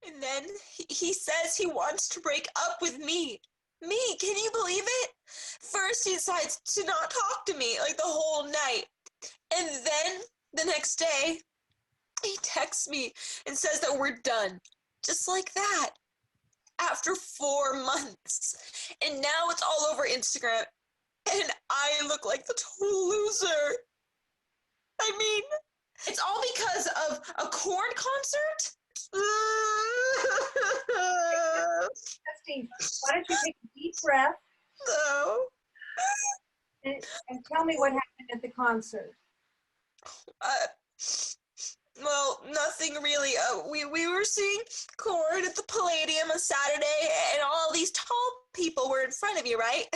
And then he says he wants to break up with me. Me, can you believe it? First he decides to not talk to me like the whole night. And then the next day, he texts me and says that we're done. Just like that. After 4 months. And now it's all over Instagram. And I look like the total loser. I mean, it's all because of a corn concert? Justine, why don't you take a deep breath No. and tell me what happened at the concert? Well, nothing really. We were seeing Corn at the Palladium on Saturday, and all these tall people were in front of you, right?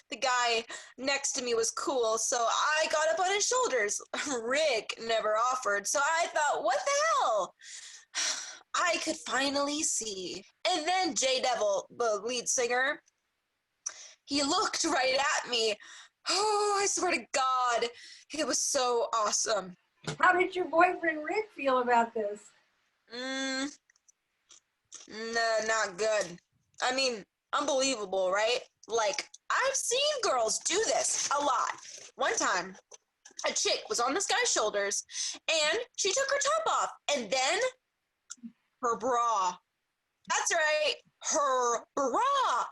The guy next to me was cool, so I got up on his shoulders. Rick never offered, so I thought, what the hell? I could finally see. And then J Devil, the lead singer, he looked right at me. Oh, I swear to God, it was so awesome. How did your boyfriend Rick feel about this? No, not good. I mean, unbelievable, right? Like, I've seen girls do this a lot. One time, a chick was on this guy's shoulders, and she took her top off, and then her bra. That's right, her bra.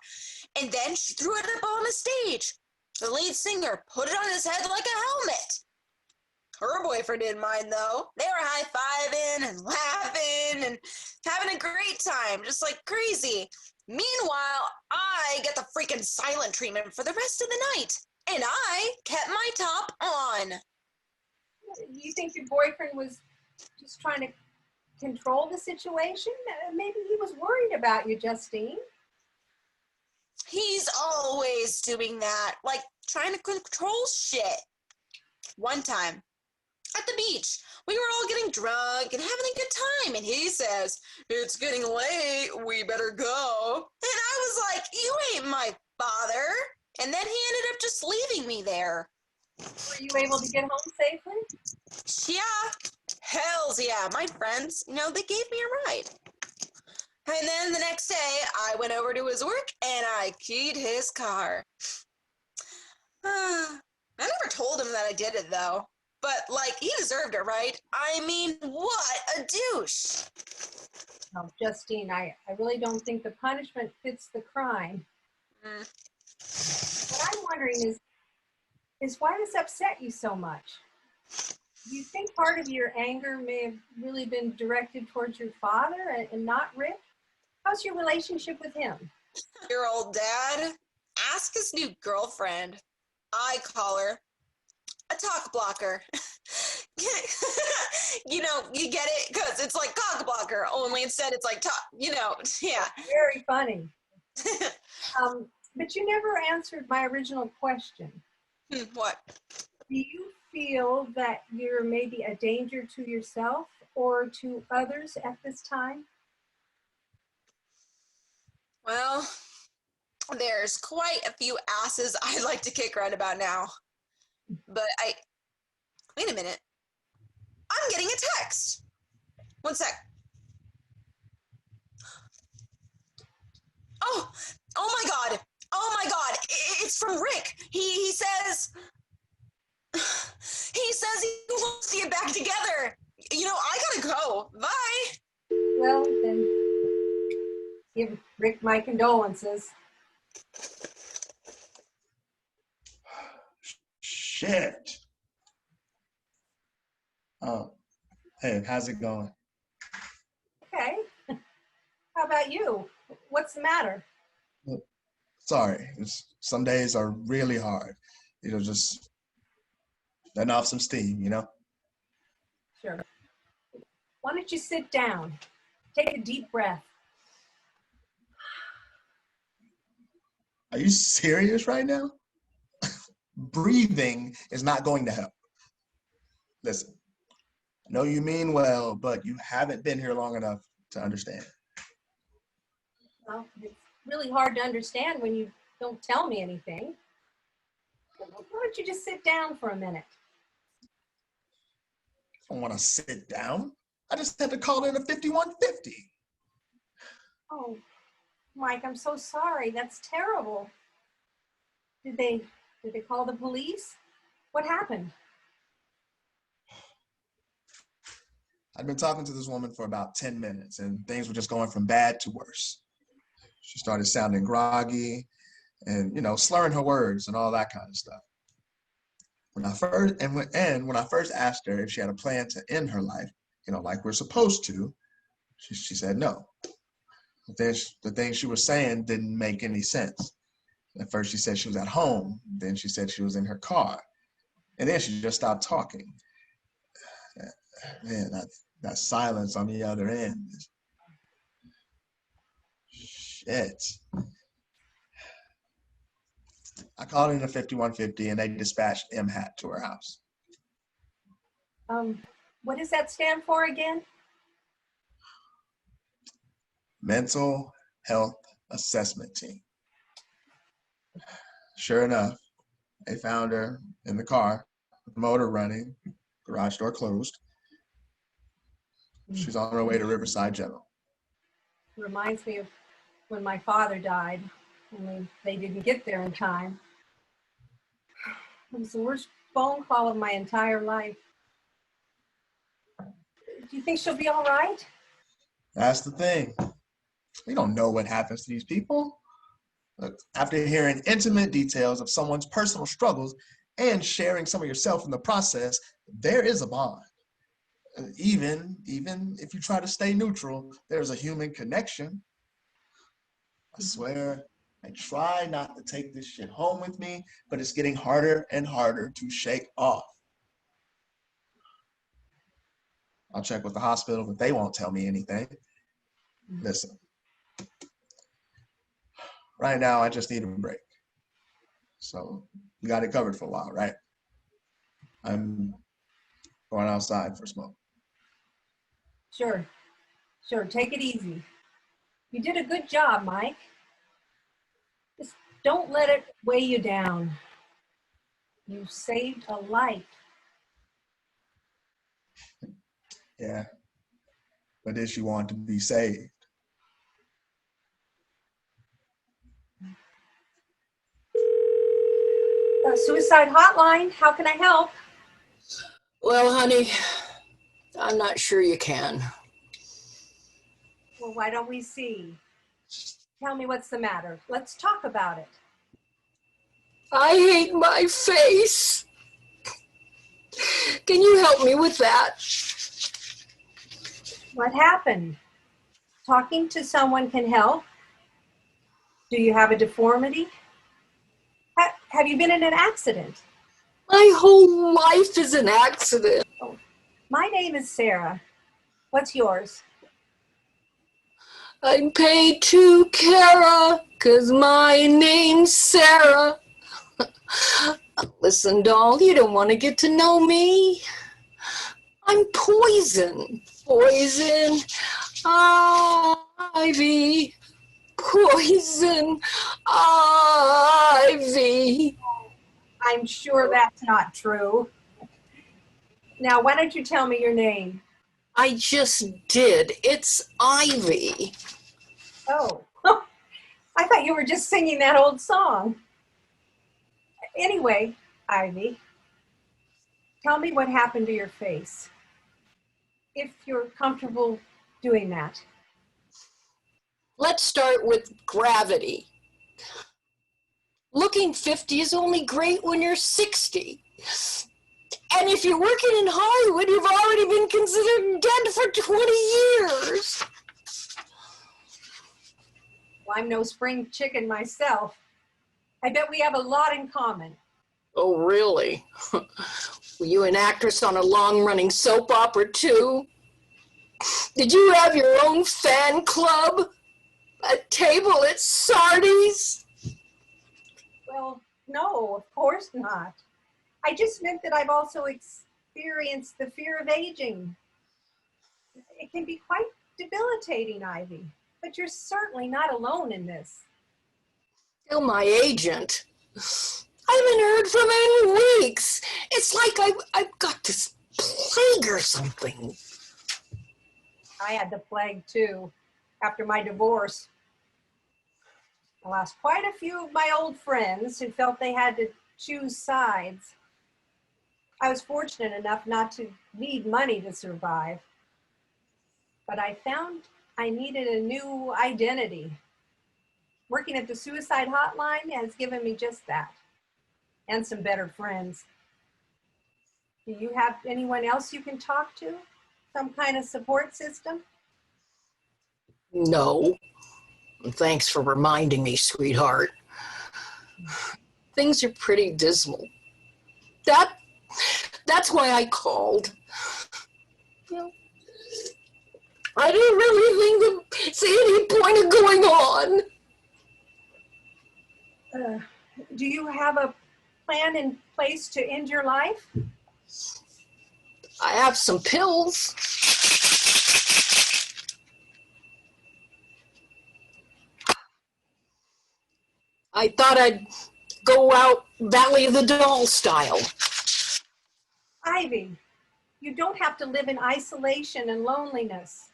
And then she threw it up on the stage. The lead singer put it on his head like a helmet. Her boyfriend didn't mind, though. They were high-fiving and laughing and having a great time, just like crazy. Meanwhile, I get the freaking silent treatment for the rest of the night. And I kept my top on. Do you think your boyfriend was just trying to control the situation? Maybe he was worried about you, Justine. He's always doing that, like trying to control shit. One time, at the beach, we were all getting drunk and having a good time, and he says, "It's getting late, we better go." And I was like, "You ain't my father." And then he ended up just leaving me there. Were you able to get home safely? Yeah, hells yeah. My friends, they gave me a ride. And then the next day, I went over to his work and I keyed his car. I never told him that I did it, though. But, he deserved it, right? I mean, what a douche. No, Justine, I really don't think the punishment fits the crime. What I'm wondering is why this upset you so much? Do you think part of your anger may have really been directed towards your father and not Rick? How's your relationship with him? Your old dad? Ask his new girlfriend. I call her a talk blocker. You get it? Because it's like cock blocker, only instead it's like talk, yeah. Very funny. But you never answered my original question. What? Do you feel that you're maybe a danger to yourself or to others at this time? Well, there's quite a few asses I'd like to kick right about now. But wait a minute. I'm getting a text. One sec. Oh my God. Oh my God. It's from Rick. He says he wants to get back together. I gotta go. Bye. Well, then give Rick my condolences. Shit. Oh, hey, how's it going? Okay. How about you? What's the matter? Sorry, some days are really hard. Just letting off some steam. Sure. Why don't you sit down? Take a deep breath. Are you serious right now? Breathing is not going to help. Listen, I know you mean well, but you haven't been here long enough to understand. Well, it's really hard to understand when you don't tell me anything. Why don't you just sit down for a minute? I don't want to sit down. I just had to call in a 5150. Oh, Mike, I'm so sorry. That's terrible. Did they call the police? What happened? I'd been talking to this woman for about 10 minutes and things were just going from bad to worse. She started sounding groggy and, slurring her words and all that kind of stuff. When I first asked her if she had a plan to end her life, like we're supposed to, she said no. The things she was saying didn't make any sense. At first she said she was at home, then she said she was in her car, and then she just stopped talking. Man, that silence on the other end is shit. I called in a 5150 and they dispatched MHAT to her house. What does that stand for again? Mental Health Assessment Team. Sure enough, they found her in the car, the motor running, garage door closed. She's on her way to Riverside General. Reminds me of when my father died, only they didn't get there in time. It was the worst phone call of my entire life. Do you think she'll be all right? That's the thing. We don't know what happens to these people. Look, after hearing intimate details of someone's personal struggles and sharing some of yourself in the process, there is a bond. Even if you try to stay neutral, there's a human connection. I swear, I try not to take this shit home with me, but it's getting harder and harder to shake off. I'll check with the hospital, but they won't tell me anything. Listen, right now I just need a break. So you got it covered for a while, right? I'm going outside for a smoke. Sure. Take it easy. You did a good job, Mike. Just don't let it weigh you down. You saved a life. Yeah, but did she want to be saved? Suicide hotline, how can I help? Well, honey, I'm not sure you can. Well, why don't we see? Tell me what's the matter. Let's talk about it. I hate my face. Can you help me with that? What happened? Talking to someone can help. Do you have a deformity? Have you been in an accident? My whole life is an accident. Oh, my name is Sarah. What's yours? I'm paid to Kara, 'cause my name's Sarah. Listen, doll, you don't want to get to know me. I'm poison. Poison ivy. Poison ivy. I'm sure that's not true. Now, why don't you tell me your name? I just did. It's Ivy. Oh, I thought you were just singing that old song. Anyway, Ivy, tell me what happened to your face, if you're comfortable doing that. Let's start with gravity. Looking 50 is only great when you're 60. And if you're working in Hollywood, you've already been considered dead for 20 years. Well, I'm no spring chicken myself. I bet we have a lot in common. Oh, really? Were you an actress on a long-running soap opera, too? Did you have your own fan club? A table at Sardi's? Well, no, of course not. I just meant that I've also experienced the fear of aging. It can be quite debilitating, Ivy, but you're certainly not alone in this. Tell my agent. I haven't heard from him in weeks. It's like I've got this plague or something. I had the plague too. after my divorce. I lost quite a few of my old friends who felt they had to choose sides. I was fortunate enough not to need money to survive, but I found I needed a new identity. Working at the suicide hotline has given me just that, and some better friends. Do you have anyone else you can talk to? Some kind of support system? No. Thanks for reminding me, sweetheart. Things are pretty dismal. That's why I called. I didn't really think to see any point of going on. Do you have a plan in place to end your life? I have some pills. I thought I'd go out Valley of the Doll style. Ivy, you don't have to live in isolation and loneliness.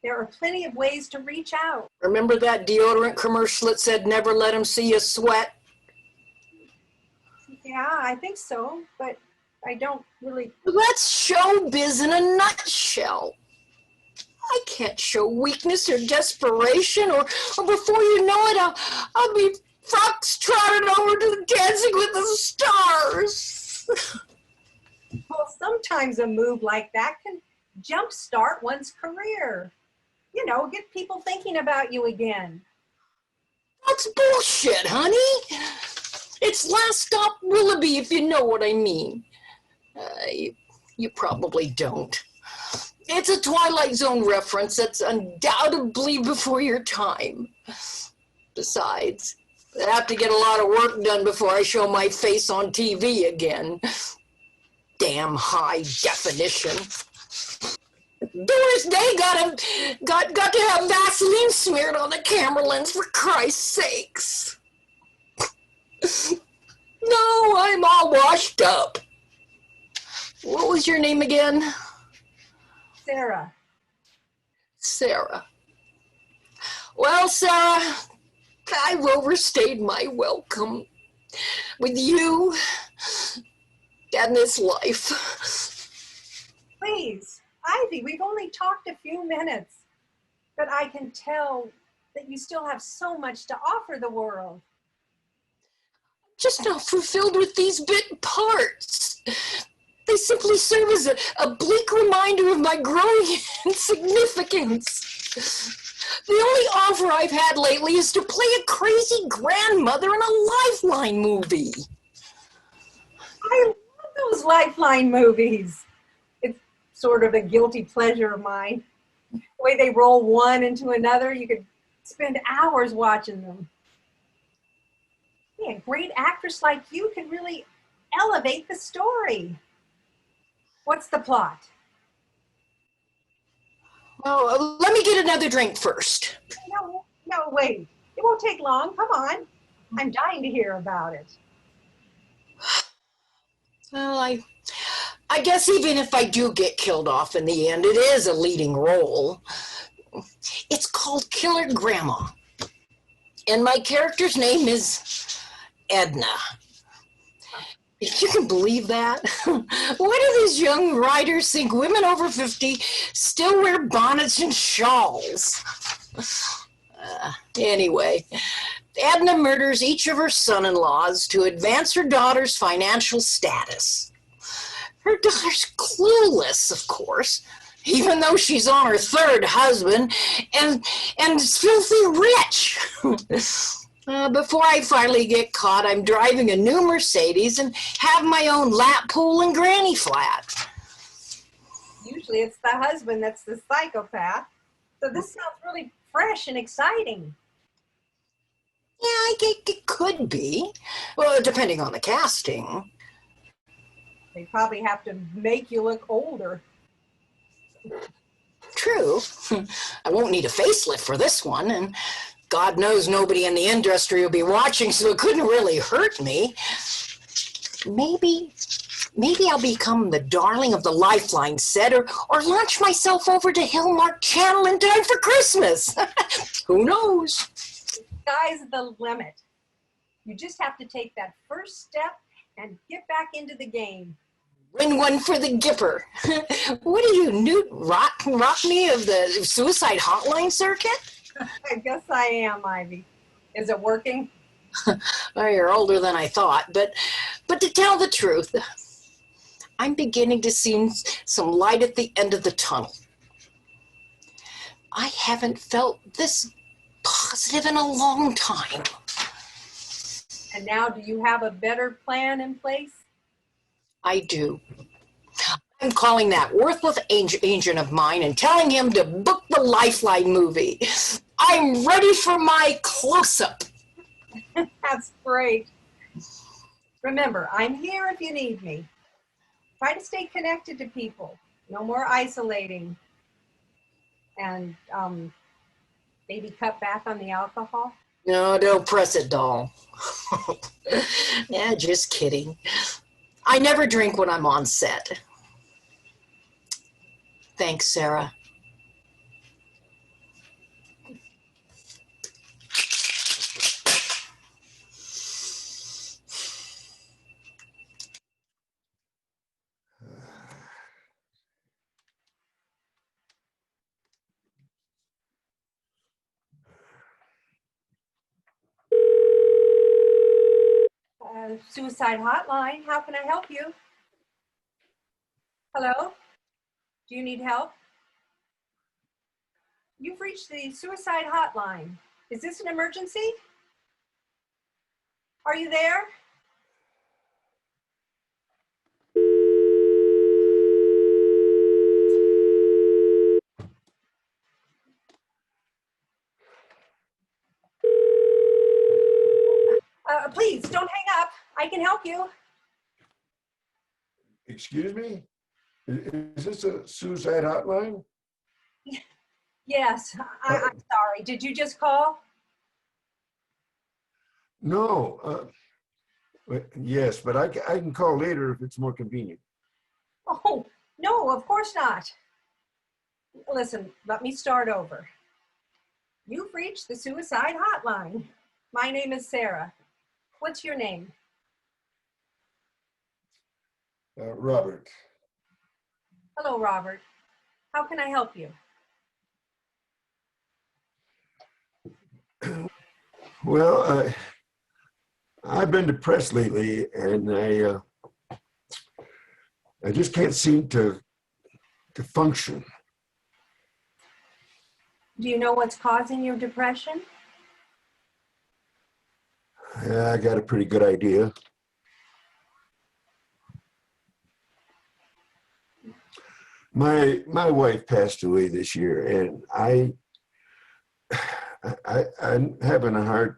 There are plenty of ways to reach out. Remember that deodorant commercial that said, never let them see you sweat? Yeah, I think so, but I don't really. That's showbiz in a nutshell. I can't show weakness or desperation, or before you know it, I'll be fox-trotted over to Dancing with the Stars. Well, sometimes a move like that can jumpstart one's career. You know, get people thinking about you again. That's bullshit, honey. It's Last Stop Willoughby, if you know what I mean. You probably don't. It's a Twilight Zone reference that's undoubtedly before your time. Besides, I have to get a lot of work done before I show my face on TV again. Damn high definition. Doris Day got to have Vaseline smeared on the camera lens, for Christ's sakes. No, I'm all washed up. What was your name again? Sarah. Sarah. Well, Sarah, I've overstayed my welcome with you and this life. Please, Ivy, we've only talked a few minutes, but I can tell that you still have so much to offer the world. Just not fulfilled with these bit parts. They simply serve as a bleak reminder of my growing insignificance. The only offer I've had lately is to play a crazy grandmother in a Lifeline movie. I love those Lifeline movies. It's sort of a guilty pleasure of mine. The way they roll one into another, you could spend hours watching them. Yeah, a great actress like you can really elevate the story. What's the plot? Oh, let me get another drink first. No, wait. It won't take long. Come on. I'm dying to hear about it. Well, I guess even if I do get killed off in the end, it is a leading role. It's called Killer Grandma. And my character's name is Edna. You can believe that? Why do these young writers think women over 50 still wear bonnets and shawls? Anyway, Edna murders each of her son-in-laws to advance her daughter's financial status. Her daughter's clueless, of course, even though she's on her third husband and is filthy rich. Before I finally get caught, I'm driving a new Mercedes and have my own lap pool and granny flat. Usually it's the husband that's the psychopath. So this sounds really fresh and exciting. Yeah, it could be. Well, depending on the casting. They probably have to make you look older. True. I won't need a facelift for this one, and God knows nobody in the industry will be watching, so it couldn't really hurt me. Maybe Maybe I'll become the darling of the Lifeline set or launch myself over to Hillmark Channel in time for Christmas. Who knows? Sky's the limit. You just have to take that first step and get back into the game. Win one for the Gipper. What are you, Newt Rockney of the suicide hotline circuit? I guess I am, Ivy. Is it working? Oh, you're older than I thought, but to tell the truth, I'm beginning to see some light at the end of the tunnel. I haven't felt this positive in a long time. And now, do you have a better plan in place? I do. I'm calling that worthless agent of mine and telling him to book the Lifeline movie. I'm ready for my close-up. That's great. Remember, I'm here if you need me. Try to stay connected to people. No more isolating. And maybe cut back on the alcohol. No, don't press it, doll. Yeah, just kidding. I never drink when I'm on set. Thanks, Sarah. Suicide hotline, how can I help you? Hello? Do you need help? You've reached the suicide hotline. Is this an emergency? Are you there? Please don't hang up. I can help you. Excuse me? Is this a suicide hotline? Yes, I'm sorry. Did you just call? No. Yes, but I can call later if it's more convenient. Oh, no, of course not. Listen, let me start over. You've reached the suicide hotline. My name is Sarah. What's your name? Robert. Hello, Robert. How can I help you? Well, I've been depressed lately, and I just can't seem to function. Do you know what's causing your depression? I got a pretty good idea. My wife passed away this year, and I'm having a hard.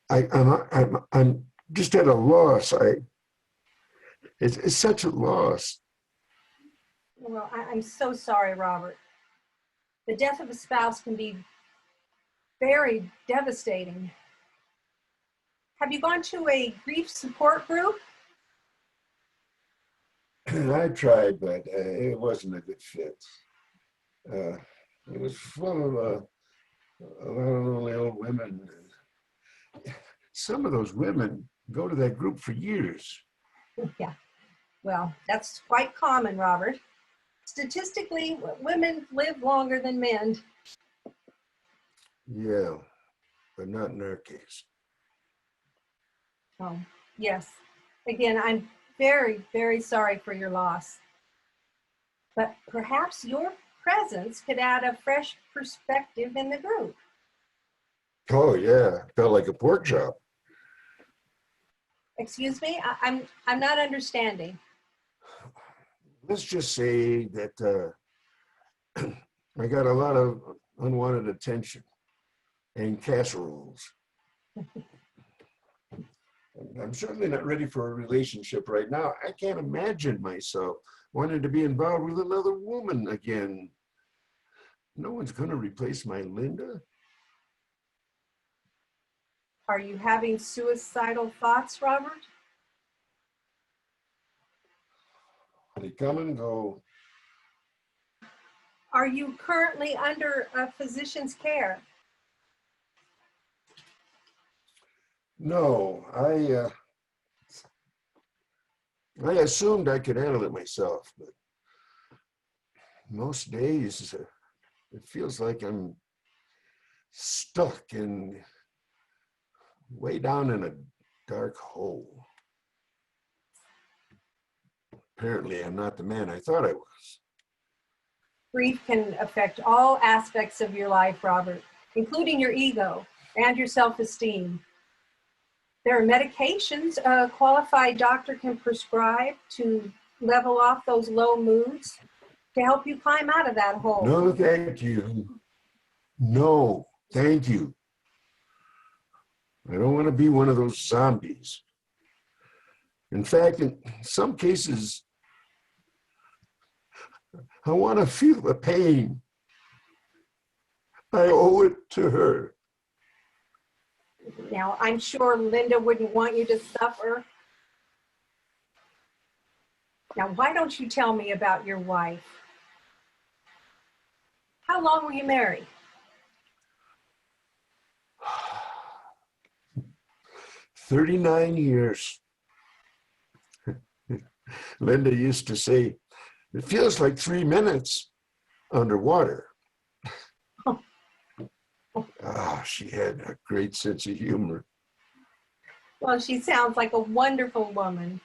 I'm just at a loss. It's such a loss. Well, I'm so sorry, Robert. The death of a spouse can be very devastating. Have you gone to a grief support group? I tried, but it wasn't a good fit. It was full of a lot of lonely old women. Some of those women go to that group for years. Yeah, well, that's quite common, Robert. Statistically, women live longer than men. Yeah, but not in our case. Oh, yes. Again, I'm very, very sorry for your loss. But perhaps your presence could add a fresh perspective in the group. Oh yeah, felt like a pork chop. Excuse me, I'm not understanding. Let's just say that I got a lot of unwanted attention and casseroles. I'm certainly not ready for a relationship right now. I can't imagine myself wanting to be involved with another woman again. No one's going to replace my Linda. Are you having suicidal thoughts, Robert? They come and go. Are you currently under a physician's care? No, I assumed I could handle it myself, but most days it feels like I'm stuck in way down in a dark hole. Apparently, I'm not the man I thought I was. Grief can affect all aspects of your life, Robert, including your ego and your self-esteem. There are medications a qualified doctor can prescribe to level off those low moods to help you climb out of that hole. No, thank you. No, thank you. I don't want to be one of those zombies. In fact, in some cases, I want to feel the pain. I owe it to her. Now, I'm sure Linda wouldn't want you to suffer. Now, why don't you tell me about your wife? How long were you married? 39 years. Linda used to say, it feels like 3 minutes underwater. She had a great sense of humor. Well, she sounds like a wonderful woman.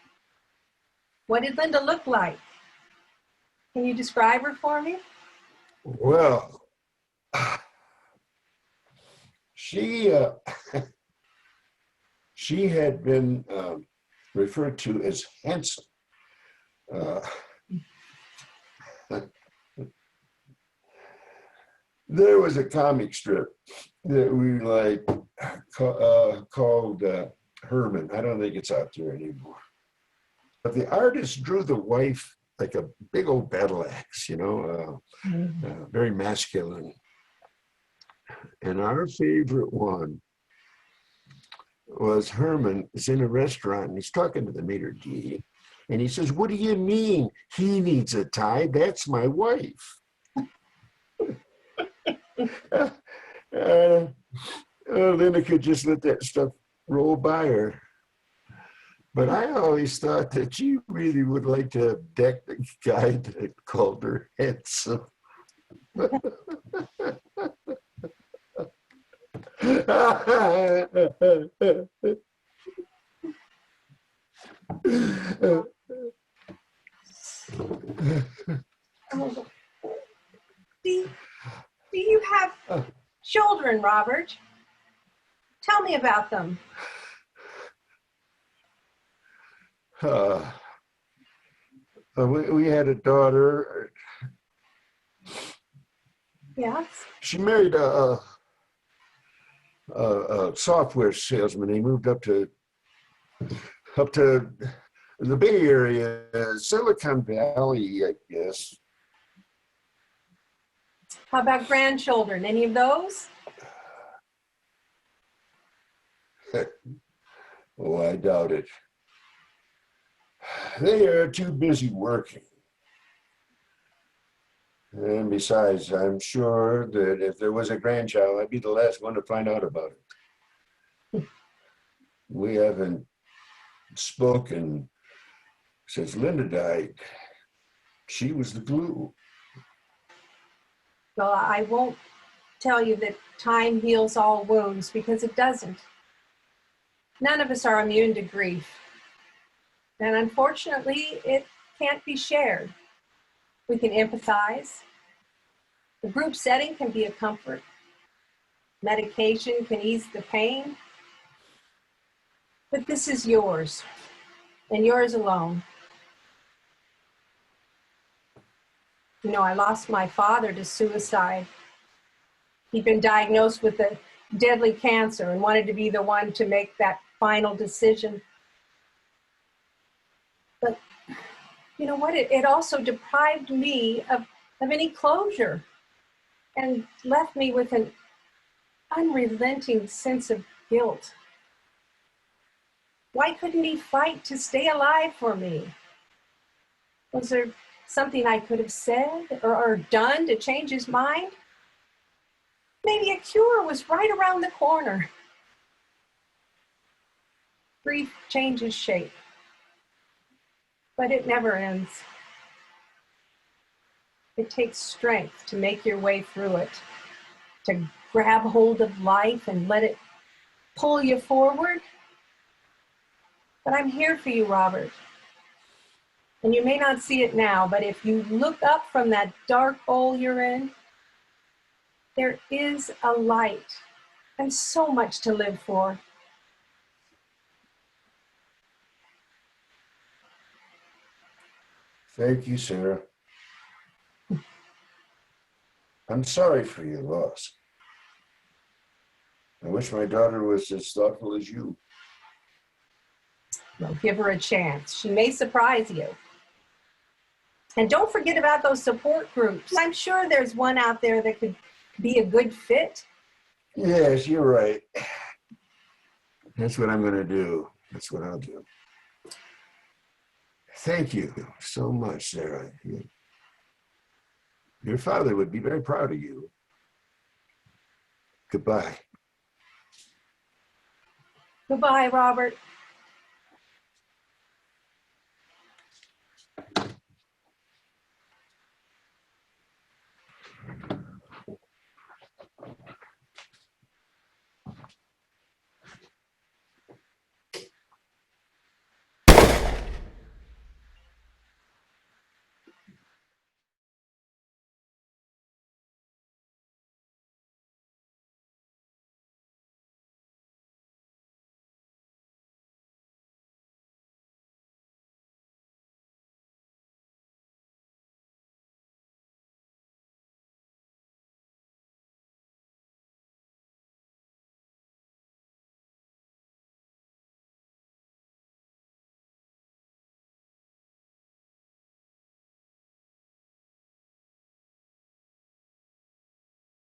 What did Linda look like? Can you describe her for me? Well, she had been referred to as handsome. There was a comic strip that we called Herman. I don't think it's out there anymore. But the artist drew the wife like a big old battle axe, very masculine. And our favorite one was Herman is in a restaurant and he's talking to the maitre d', and he says, "What do you mean he needs a tie? That's my wife." Linda could just let that stuff roll by her. But I always thought that she really would like to have decked the guy that called her handsome. Do you have children, Robert? Tell me about them. We had a daughter. Yes. She married a software salesman. He moved up to the Bay Area, Silicon Valley, I guess. How about grandchildren? Any of those? Oh, I doubt it. They are too busy working. And besides, I'm sure that if there was a grandchild, I'd be the last one to find out about it. We haven't spoken since Linda died. She was the glue. Well, I won't tell you that time heals all wounds, because it doesn't. None of us are immune to grief. And unfortunately, it can't be shared. We can empathize. The group setting can be a comfort. Medication can ease the pain. But this is yours, and yours alone. You know, I lost my father to suicide. He'd been diagnosed with a deadly cancer and wanted to be the one to make that final decision. But you know what? It also deprived me of any closure and left me with an unrelenting sense of guilt Why couldn't he fight to stay alive for me? Was there something I could have said or done to change his mind? Maybe a cure was right around the corner. Grief changes shape, but it never ends. It takes strength to make your way through it, to grab hold of life and let it pull you forward. But I'm here for you, Robert. And you may not see it now, but if you look up from that dark hole you're in, there is a light and so much to live for. Thank you, Sarah. I'm sorry for your loss. I wish my daughter was as thoughtful as you. Well, give her a chance. She may surprise you. And don't forget about those support groups. I'm sure there's one out there that could be a good fit. Yes, you're right. That's what I'm going to do. That's what I'll do. Thank you so much, Sarah. Your father would be very proud of you. Goodbye. Goodbye, Robert.